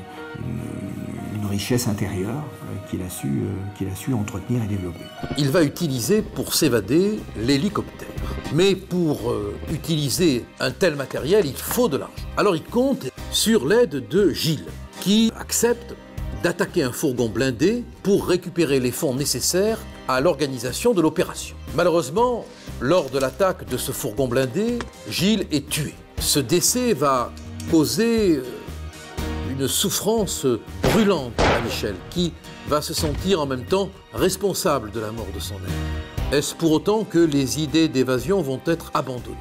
Speaker 2: richesse intérieure qu'il a su entretenir et développer.
Speaker 5: Il va utiliser pour s'évader l'hélicoptère. Mais pour utiliser un tel matériel, il faut de l'argent. Alors il compte sur l'aide de Gilles, qui accepte d'attaquer un fourgon blindé pour récupérer les fonds nécessaires à l'organisation de l'opération. Malheureusement, lors de l'attaque de ce fourgon blindé, Gilles est tué. Ce décès va causer une souffrance brûlante à Michel, qui va se sentir en même temps responsable de la mort de son aîné. Est-ce pour autant que les idées d'évasion vont être abandonnées?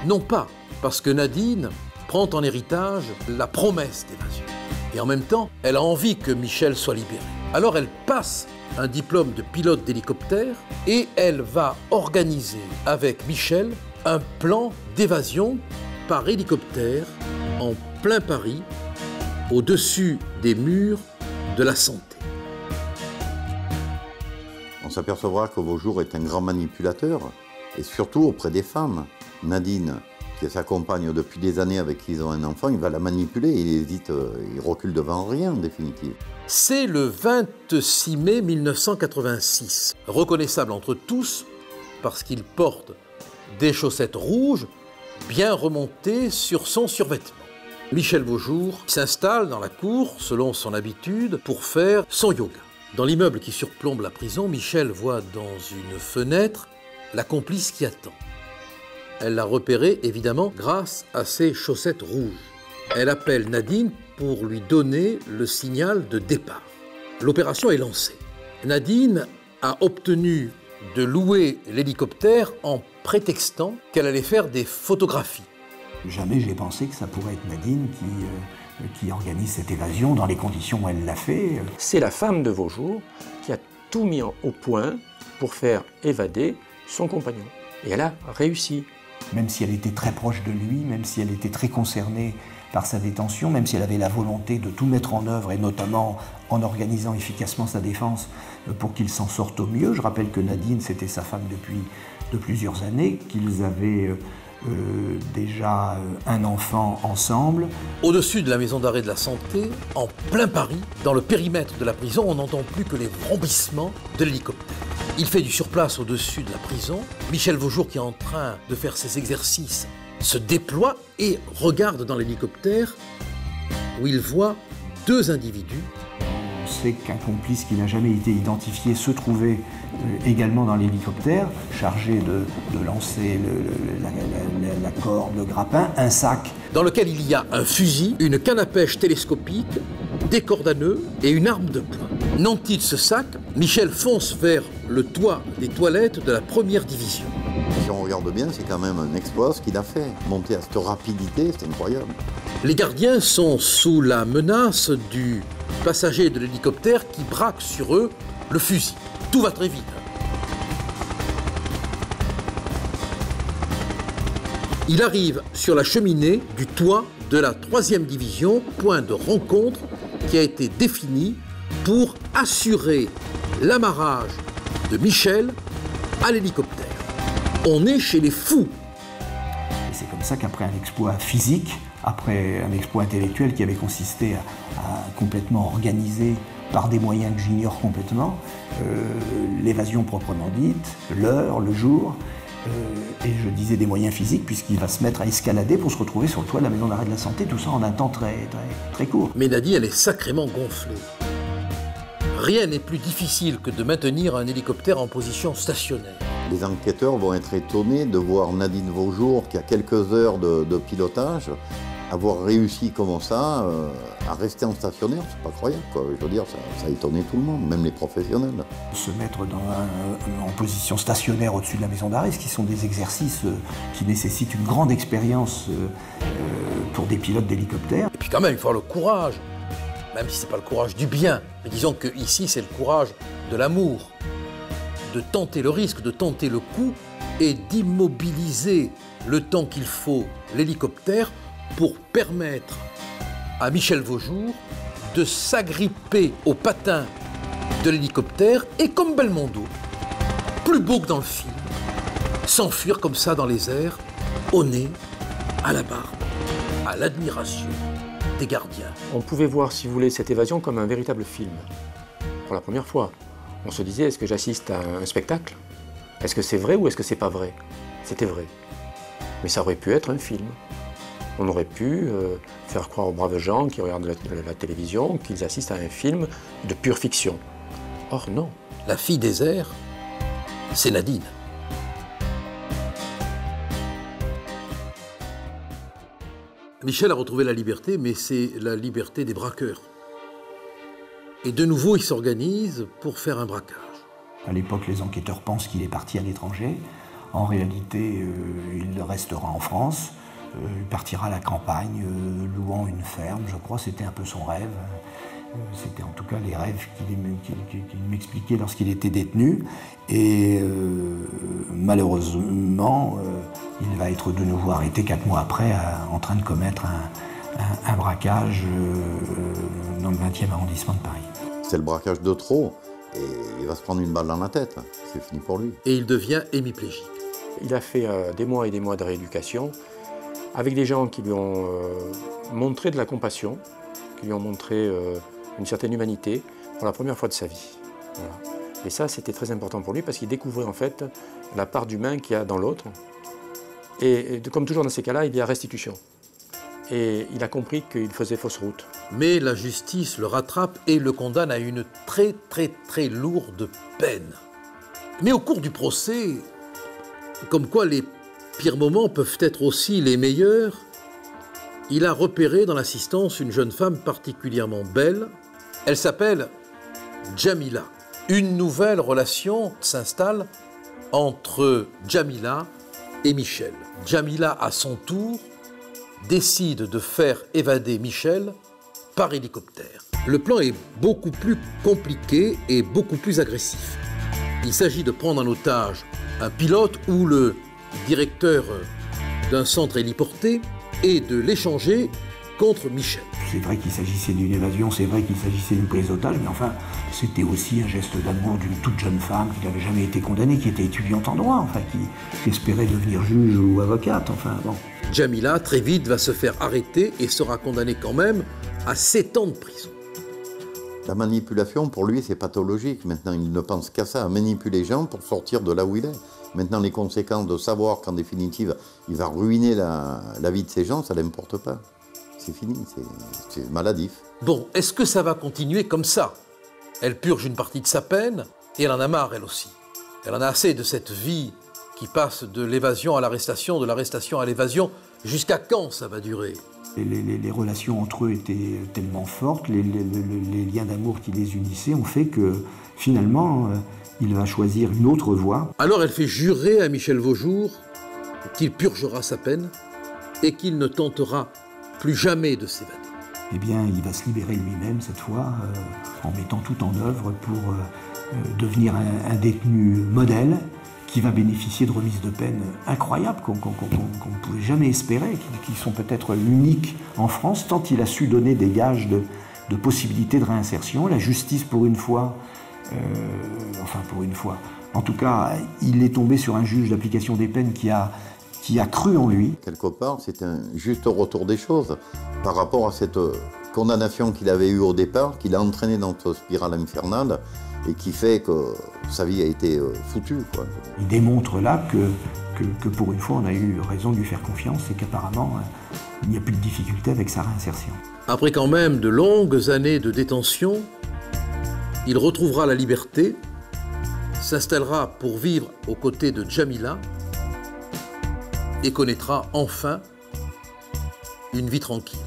Speaker 5: Non pas, parce que Nadine prend en héritage la promesse d'évasion. Et en même temps, elle a envie que Michel soit libéré. Alors elle passe un diplôme de pilote d'hélicoptère et elle va organiser avec Michel un plan d'évasion par hélicoptère en plein Paris, au-dessus des murs de la Santé.
Speaker 6: On s'apercevra que Vaujour est un grand manipulateur, et surtout auprès des femmes. Nadine, qui est sa compagne depuis des années, avec qui ils ont un enfant, il va la manipuler, il recule devant rien en définitive.
Speaker 5: C'est le 26 mai 1986, reconnaissable entre tous parce qu'il porte des chaussettes rouges bien remontées sur son survêtement. Michel Vaujour s'installe dans la cour, selon son habitude, pour faire son yoga. Dans l'immeuble qui surplombe la prison, Michel voit dans une fenêtre la complice qui attend. Elle l'a repérée, évidemment, grâce à ses chaussettes rouges. Elle appelle Nadine pour lui donner le signal de départ. L'opération est lancée. Nadine a obtenu de louer l'hélicoptère en prétextant qu'elle allait faire des photographies.
Speaker 2: Jamais j'ai pensé que ça pourrait être Nadine qui organise cette évasion dans les conditions où elle l'a fait.
Speaker 1: C'est la femme de Vaujour qui a tout mis au point pour faire évader son compagnon. Et elle a réussi.
Speaker 2: Même si elle était très proche de lui, même si elle était très concernée par sa détention, même si elle avait la volonté de tout mettre en œuvre, et notamment en organisant efficacement sa défense pour qu'il s'en sorte au mieux. Je rappelle que Nadine, c'était sa femme depuis de plusieurs années, qu'ils avaient déjà un enfant ensemble.
Speaker 5: Au-dessus de la maison d'arrêt de la Santé, en plein Paris, dans le périmètre de la prison, on n'entend plus que les vrombissements de l'hélicoptère. Il fait du surplace au-dessus de la prison. Michel Vaujour, qui est en train de faire ses exercices, se déploie et regarde dans l'hélicoptère où il voit deux individus.
Speaker 2: sait qu'un complice qui n'a jamais été identifié se trouvait également dans l'hélicoptère, chargé de lancer la corde, le grappin, un sac.
Speaker 5: Dans lequel il y a un fusil, une canne à pêche télescopique, des cordes à nœuds et une arme de poing. Nanti de ce sac, Michel fonce vers le toit des toilettes de la première division.
Speaker 6: Si on regarde bien, c'est quand même un exploit ce qu'il a fait. Monter à cette rapidité, c'est incroyable.
Speaker 5: Les gardiens sont sous la menace du passager de l'hélicoptère qui braque sur eux le fusil. Tout va très vite. Il arrive sur la cheminée du toit de la 3e division, point de rencontre qui a été défini pour assurer l'amarrage de Michel à l'hélicoptère. On est chez les fous.
Speaker 2: Et c'est comme ça qu'après un exploit physique, après un exploit intellectuel qui avait consisté à complètement organiser par des moyens que j'ignore complètement, l'évasion proprement dite, l'heure, le jour, et je disais des moyens physiques puisqu'il va se mettre à escalader pour se retrouver sur le toit de la maison d'arrêt de la santé, tout ça en un temps très court.
Speaker 5: Mais Nadine, elle est sacrément gonflée. Rien n'est plus difficile que de maintenir un hélicoptère en position stationnaire.
Speaker 6: Les enquêteurs vont être étonnés de voir Nadine Vaujour, qui a quelques heures de pilotage, avoir réussi comme ça à rester en stationnaire. C'est pas croyable, quoi. Je veux dire, ça a étonné tout le monde, même les professionnels.
Speaker 2: Se mettre en position stationnaire au-dessus de la maison d'arrêt, ce qui sont des exercices qui nécessitent une grande expérience pour des pilotes d'hélicoptère.
Speaker 5: Et puis quand même, il faut avoir le courage, même si c'est pas le courage du bien. Mais disons que ici, c'est le courage de l'amour, de tenter le risque, de tenter le coup et d'immobiliser le temps qu'il faut l'hélicoptère pour permettre à Michel Vaujour de s'agripper au patin de l'hélicoptère et comme Belmondo, plus beau que dans le film, s'enfuir comme ça dans les airs, au nez, à la barbe, à l'admiration des gardiens.
Speaker 1: On pouvait voir, si vous voulez, cette évasion comme un véritable film. Pour la première fois, on se disait, est-ce que j'assiste à un spectacle? Est-ce que c'est vrai ou est-ce que c'est pas vrai? C'était vrai. Mais ça aurait pu être un film. On aurait pu faire croire aux braves gens qui regardent la télévision qu'ils assistent à un film de pure fiction. Or non.
Speaker 5: La fille des airs, c'est Nadine. Michel a retrouvé la liberté, mais c'est la liberté des braqueurs. Et de nouveau, il s'organise pour faire un braquage.
Speaker 2: À l'époque, les enquêteurs pensent qu'il est parti à l'étranger. En réalité, il restera en France. Il partira à la campagne, louant une ferme, je crois, c'était un peu son rêve. C'était en tout cas les rêves qu'il m'expliquait lorsqu'il était détenu. Et malheureusement, il va être de nouveau arrêté 4 mois après, en train de commettre un braquage dans le 20e arrondissement de Paris.
Speaker 6: C'est le braquage de trop, et il va se prendre une balle dans la tête. C'est fini pour lui.
Speaker 5: Et il devient hémiplégique.
Speaker 1: Il a fait des mois et des mois de rééducation, avec des gens qui lui ont montré de la compassion, qui lui ont montré une certaine humanité pour la première fois de sa vie. Voilà. Et ça, c'était très important pour lui parce qu'il découvrait en fait la part d'humain qu'il y a dans l'autre. Et comme toujours dans ces cas-là, il y a restitution. Et il a compris qu'il faisait fausse route.
Speaker 5: Mais la justice le rattrape et le condamne à une très lourde peine. Mais au cours du procès, comme quoi les pires moments peuvent être aussi les meilleurs, il a repéré dans l'assistance une jeune femme particulièrement belle. Elle s'appelle Djamila. Une nouvelle relation s'installe entre Djamila et Michel. Djamila, à son tour, décide de faire évader Michel par hélicoptère. Le plan est beaucoup plus compliqué et beaucoup plus agressif. Il s'agit de prendre en otage un pilote ou le directeur d'un centre héliporté et de l'échanger contre Michel.
Speaker 2: C'est vrai qu'il s'agissait d'une évasion, c'est vrai qu'il s'agissait d'une prise d'otage, mais enfin, c'était aussi un geste d'amour d'une toute jeune femme qui n'avait jamais été condamnée, qui était étudiante en droit, enfin, qui espérait devenir juge ou avocate, enfin, bon.
Speaker 5: Djamila, très vite, va se faire arrêter et sera condamnée quand même à 7 ans de prison.
Speaker 6: La manipulation, pour lui, c'est pathologique. Maintenant, il ne pense qu'à ça, à manipuler les gens pour sortir de là où il est. Maintenant, les conséquences de savoir qu'en définitive, il va ruiner la vie de ces gens, ça ne l'importe pas. C'est fini, c'est maladif.
Speaker 5: Bon, est-ce que ça va continuer comme ça? Elle purge une partie de sa peine et elle en a marre, elle aussi. Elle en a assez de cette vie qui passe de l'évasion à l'arrestation, de l'arrestation à l'évasion. Jusqu'à quand ça va durer ?
Speaker 2: Les relations entre eux étaient tellement fortes, les liens d'amour qui les unissaient ont fait que finalement, il va choisir une autre voie.
Speaker 5: Alors elle fait jurer à Michel Vaujour qu'il purgera sa peine et qu'il ne tentera plus jamais de s'évader.
Speaker 2: Eh bien, il va se libérer lui-même cette fois, en mettant tout en œuvre pour devenir un détenu modèle qui va bénéficier de remises de peine incroyables qu'on ne pouvait jamais espérer, qui sont peut-être uniques en France, tant il a su donner des gages de possibilités de réinsertion. La justice, pour une fois, en tout cas, il est tombé sur un juge d'application des peines qui a cru en lui.
Speaker 6: Quelque part, c'est un juste retour des choses par rapport à cette condamnation qu'il avait eue au départ, qui l'a entraîné dans cette spirale infernale et qui fait que sa vie a été foutue, quoi.
Speaker 2: Il démontre là que pour une fois, on a eu raison de lui faire confiance et qu'apparemment, il n'y a plus de difficulté avec sa réinsertion.
Speaker 5: Après quand même de longues années de détention, il retrouvera la liberté, s'installera pour vivre aux côtés de Djamila et connaîtra enfin une vie tranquille.